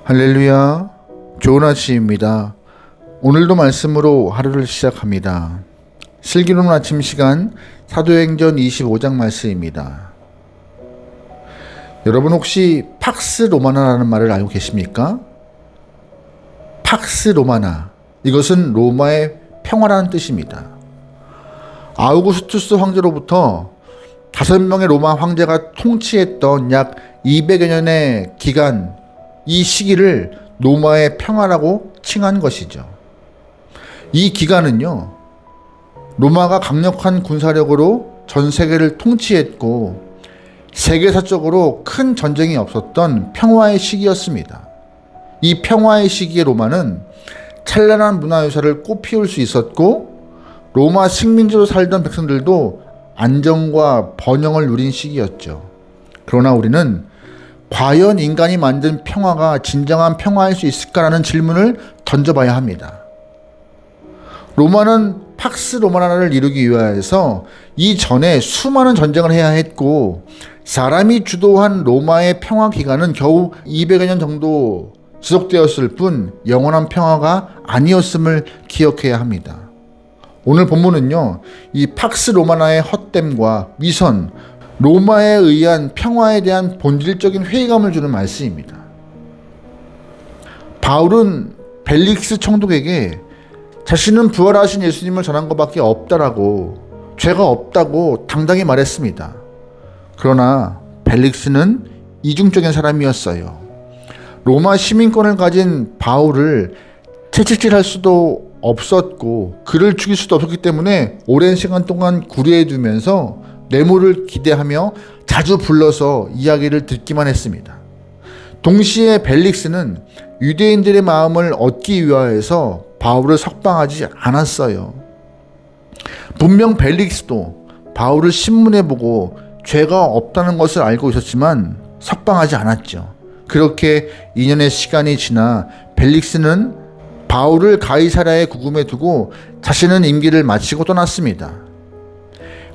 할렐루야, 좋은 아침입니다. 오늘도 말씀으로 하루를 시작합니다. 슬기로운 아침 시간 사도행전 25장 말씀입니다. 여러분 혹시 팍스 로마나라는 말을 알고 계십니까? 팍스 로마나, 이것은 로마의 평화라는 뜻입니다. 아우구스투스 황제로부터 5명의 로마 황제가 통치했던 약 200여 년의 기간, 이 시기를 로마의 평화라고 칭한 것이죠. 이 기간은요, 로마가 강력한 군사력으로 전 세계를 통치했고 세계사적으로 큰 전쟁이 없었던 평화의 시기였습니다. 이 평화의 시기에 로마는 찬란한 문화유산을 꽃피울 수 있었고 로마 식민지로 살던 백성들도 안정과 번영을 누린 시기였죠. 그러나 우리는 과연 인간이 만든 평화가 진정한 평화일 수 있을까라는 질문을 던져봐야 합니다. 로마는 팍스 로마나를 이루기 위하여서 이전에 수많은 전쟁을 해야 했고 사람이 주도한 로마의 평화 기간은 겨우 200여 년 정도 지속되었을 뿐 영원한 평화가 아니었음을 기억해야 합니다. 오늘 본문은요, 이 팍스 로마나의 헛됨과 위선, 로마에 의한 평화에 대한 본질적인 회의감을 주는 말씀입니다. 바울은 벨릭스 총독에게 자신은 부활하신 예수님을 전한 것밖에 없다라고, 죄가 없다고 당당히 말했습니다. 그러나 벨릭스는 이중적인 사람이었어요. 로마 시민권을 가진 바울을 채찍질할 수도 없었고 그를 죽일 수도 없었기 때문에 오랜 시간 동안 구류해 두면서 뇌물을 기대하며 자주 불러서 이야기를 듣기만 했습니다. 동시에 벨릭스는 유대인들의 마음을 얻기 위하여서 바울을 석방하지 않았어요. 분명 벨릭스도 바울을 신문해 보고 죄가 없다는 것을 알고 있었지만 석방하지 않았죠. 그렇게 2년의 시간이 지나 벨릭스는 바울을 가이사랴에 구금해 두고 자신은 임기를 마치고 떠났습니다.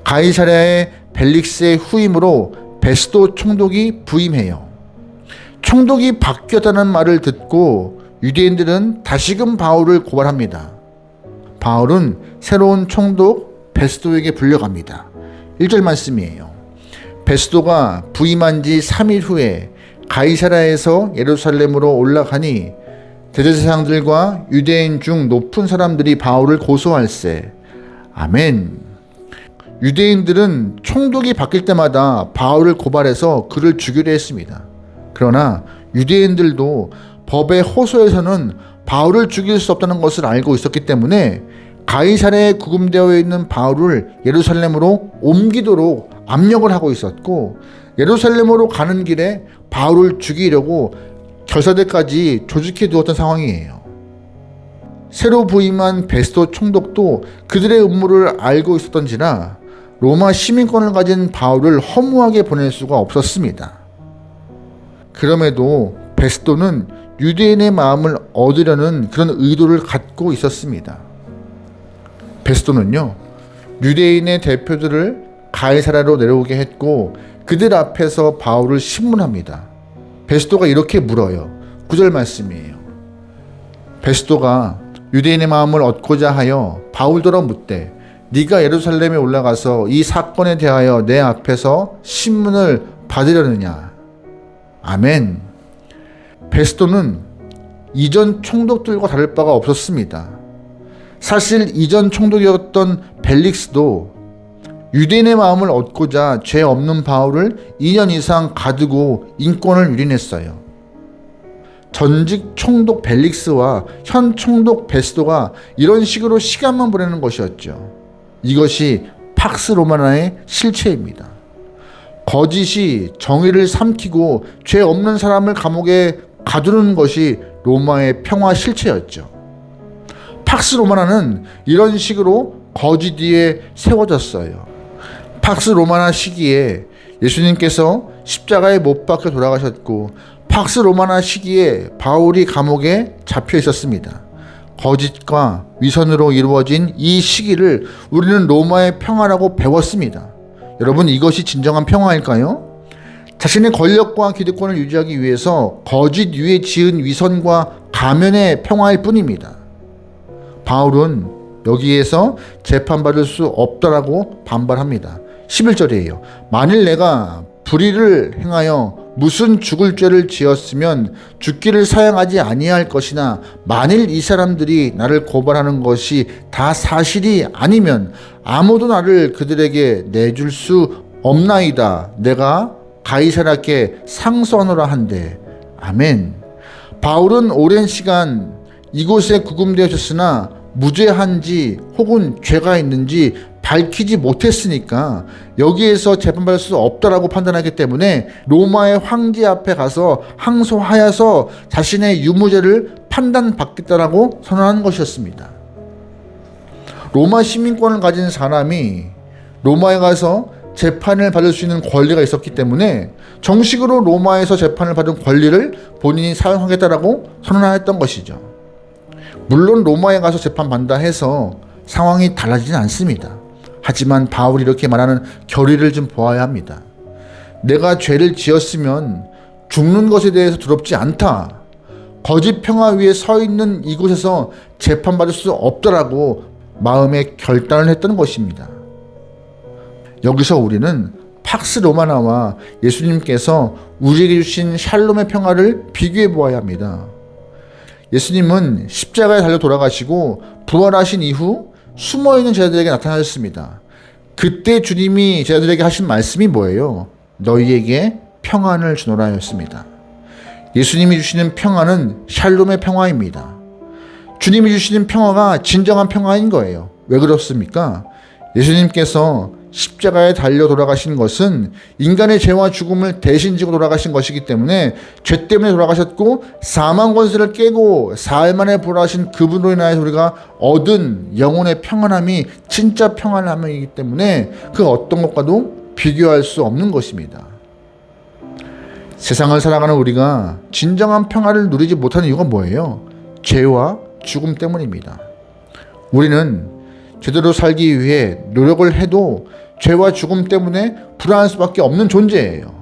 가이사랴의 벨릭스의 후임으로 베스도 총독이 부임해요. 총독이 바뀌었다는 말을 듣고 유대인들은 다시금 바울을 고발합니다. 바울은 새로운 총독 베스도에게 불려갑니다. 1절 말씀이에요. 베스도가 부임한 지 3일 후에 가이사랴에서 예루살렘으로 올라가니 대제사장들과 유대인 중 높은 사람들이 바울을 고소할세. 아멘. 유대인들은 총독이 바뀔 때마다 바울을 고발해서 그를 죽이려 했습니다. 그러나 유대인들도 법의 호소에서는 바울을 죽일 수 없다는 것을 알고 있었기 때문에 가이사랴에 구금되어 있는 바울을 예루살렘으로 옮기도록 압력을 하고 있었고 예루살렘으로 가는 길에 바울을 죽이려고 결사대까지 조직해 두었던 상황이에요. 새로 부임한 베스도 총독도 그들의 음모를 알고 있었던지라 로마 시민권을 가진 바울을 허무하게 보낼 수가 없었습니다. 그럼에도 베스도는 유대인의 마음을 얻으려는 그런 의도를 갖고 있었습니다. 베스도는요, 유대인의 대표들을 가이사랴로 내려오게 했고 그들 앞에서 바울을 신문합니다. 베스도가 이렇게 물어요. 9절 말씀이에요. 베스도가 유대인의 마음을 얻고자 하여 바울더러 묻되 네가 예루살렘에 올라가서 이 사건에 대하여 내 앞에서 신문을 받으려느냐. 아멘. 베스도는 이전 총독들과 다를 바가 없었습니다. 사실 이전 총독이었던 벨릭스도 유대인의 마음을 얻고자 죄 없는 바울을 2년 이상 가두고 인권을 유린했어요. 전직 총독 벨릭스와 현 총독 베스도가 이런 식으로 시간만 보내는 것이었죠. 이것이 팍스 로마나의 실체입니다. 거짓이 정의를 삼키고 죄 없는 사람을 감옥에 가두는 것이 로마의 평화 실체였죠. 팍스 로마나는 이런 식으로 거짓 위에 세워졌어요. 팍스 로마나 시기에 예수님께서 십자가에 못 박혀 돌아가셨고 팍스 로마나 시기에 바울이 감옥에 잡혀 있었습니다. 거짓과 위선으로 이루어진 이 시기를 우리는 로마의 평화라고 배웠습니다. 여러분, 이것이 진정한 평화일까요? 자신의 권력과 기득권을 유지하기 위해서 거짓 위에 지은 위선과 가면의 평화일 뿐입니다. 바울은 여기에서 재판받을 수 없다라고 반발합니다. 11절이에요. 만일 내가 불의를 행하여 무슨 죽을 죄를 지었으면 죽기를 사양하지 아니할 것이나 만일 이 사람들이 나를 고발하는 것이 다 사실이 아니면 아무도 나를 그들에게 내줄 수 없나이다. 내가 가이사랴께 상소하노라 한대. 아멘. 바울은 오랜 시간 이곳에 구금되었으나 무죄한지 혹은 죄가 있는지 밝히지 못했으니까 여기에서 재판받을 수 없다라고 판단하기 때문에 로마의 황제 앞에 가서 항소하여서 자신의 유무죄를 판단받겠다라고 선언한 것이었습니다. 로마 시민권을 가진 사람이 로마에 가서 재판을 받을 수 있는 권리가 있었기 때문에 정식으로 로마에서 재판을 받은 권리를 본인이 사용하겠다라고 선언하였던 것이죠. 물론 로마에 가서 재판받는다 해서 상황이 달라지진 않습니다. 하지만 바울이 이렇게 말하는 결의를 좀 보아야 합니다. 내가 죄를 지었으면 죽는 것에 대해서 두렵지 않다. 거짓 평화 위에 서 있는 이곳에서 재판받을 수 없다라고 마음의 결단을 했던 것입니다. 여기서 우리는 팍스 로마나와 예수님께서 우리에게 주신 샬롬의 평화를 비교해 보아야 합니다. 예수님은 십자가에 달려 돌아가시고 부활하신 이후 숨어있는 제자들에게 나타나셨습니다. 그때 주님이 제자들에게 하신 말씀이 뭐예요? 너희에게 평안을 주노라 였습니다. 예수님이 주시는 평화는 샬롬의 평화입니다. 주님이 주시는 평화가 진정한 평화인 거예요. 왜 그렇습니까? 예수님께서 십자가에 달려 돌아가신 것은 인간의 죄와 죽음을 대신 지고 돌아가신 것이기 때문에 죄 때문에 돌아가셨고 사망 권세를 깨고 사흘 만에 부활하신 그분으로 인하여 우리가 얻은 영혼의 평안함이 진짜 평안함이기 때문에 그 어떤 것과도 비교할 수 없는 것입니다. 세상을 살아가는 우리가 진정한 평화를 누리지 못하는 이유가 뭐예요? 죄와 죽음 때문입니다. 우리는 제대로 살기 위해 노력을 해도 죄와 죽음 때문에 불안할 수밖에 없는 존재예요.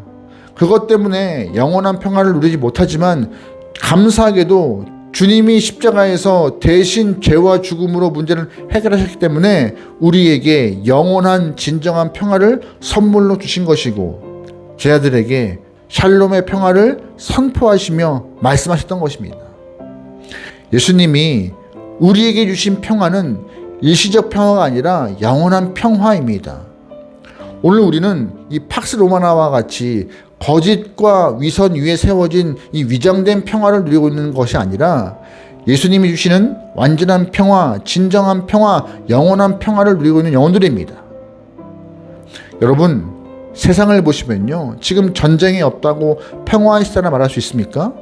그것 때문에 영원한 평화를 누리지 못하지만 감사하게도 주님이 십자가에서 대신 죄와 죽음으로 문제를 해결하셨기 때문에 우리에게 영원한 진정한 평화를 선물로 주신 것이고 제자들에게 샬롬의 평화를 선포하시며 말씀하셨던 것입니다. 예수님이 우리에게 주신 평화는 일시적 평화가 아니라 영원한 평화입니다. 오늘 우리는 이 팍스 로마나와 같이 거짓과 위선 위에 세워진 이 위장된 평화를 누리고 있는 것이 아니라 예수님이 주시는 완전한 평화, 진정한 평화, 영원한 평화를 누리고 있는 영혼들입니다. 여러분, 세상을 보시면요, 지금 전쟁이 없다고 평화의 시대라 말할 수 있습니까?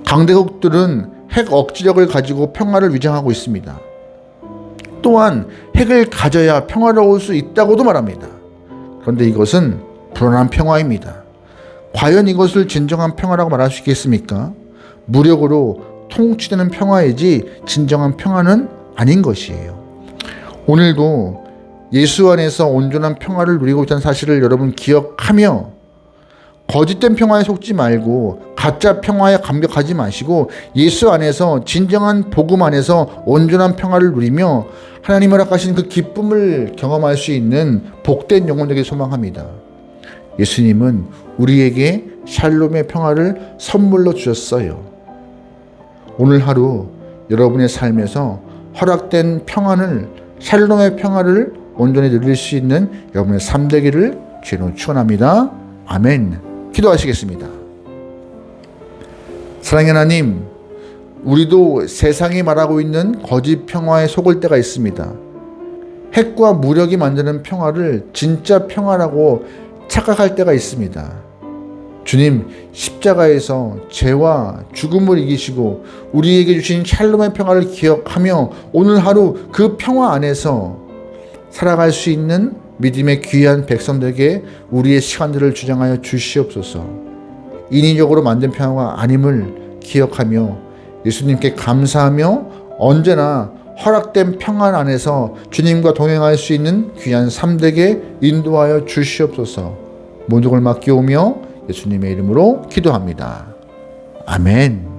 강대국들은 핵 억지력을 가지고 평화를 위장하고 있습니다. 또한 핵을 가져야 평화로울 수 있다고도 말합니다. 그런데 이것은 불안한 평화입니다. 과연 이것을 진정한 평화라고 말할 수 있겠습니까? 무력으로 통치되는 평화이지 진정한 평화는 아닌 것이에요. 오늘도 예수 안에서 온전한 평화를 누리고 있다는 사실을 여러분 기억하며 거짓된 평화에 속지 말고 가짜 평화에 감격하지 마시고 예수 안에서 진정한 복음 안에서 온전한 평화를 누리며 하나님 허락하신 그 기쁨을 경험할 수 있는 복된 영혼 되길 소망합니다. 예수님은 우리에게 샬롬의 평화를 선물로 주셨어요. 오늘 하루 여러분의 삶에서 허락된 평안을, 샬롬의 평화를 온전히 누릴 수 있는 여러분의 삶 되기를 주로 축원합니다. 아멘. 기도하시겠습니다. 사랑의 하나님, 우리도 세상이 말하고 있는 거짓 평화에 속을 때가 있습니다. 핵과 무력이 만드는 평화를 진짜 평화라고 착각할 때가 있습니다. 주님, 십자가에서 죄와 죽음을 이기시고 우리에게 주신 샬롬의 평화를 기억하며 오늘 하루 그 평화 안에서 살아갈 수 있는 믿음의 귀한 백성들에게 우리의 시간들을 주장하여 주시옵소서. 인위적으로 만든 평화가 아님을 기억하며 예수님께 감사하며 언제나 허락된 평안 안에서 주님과 동행할 수 있는 귀한 삶되게 인도하여 주시옵소서. 모든 걸 맡기오며 예수님의 이름으로 기도합니다. 아멘.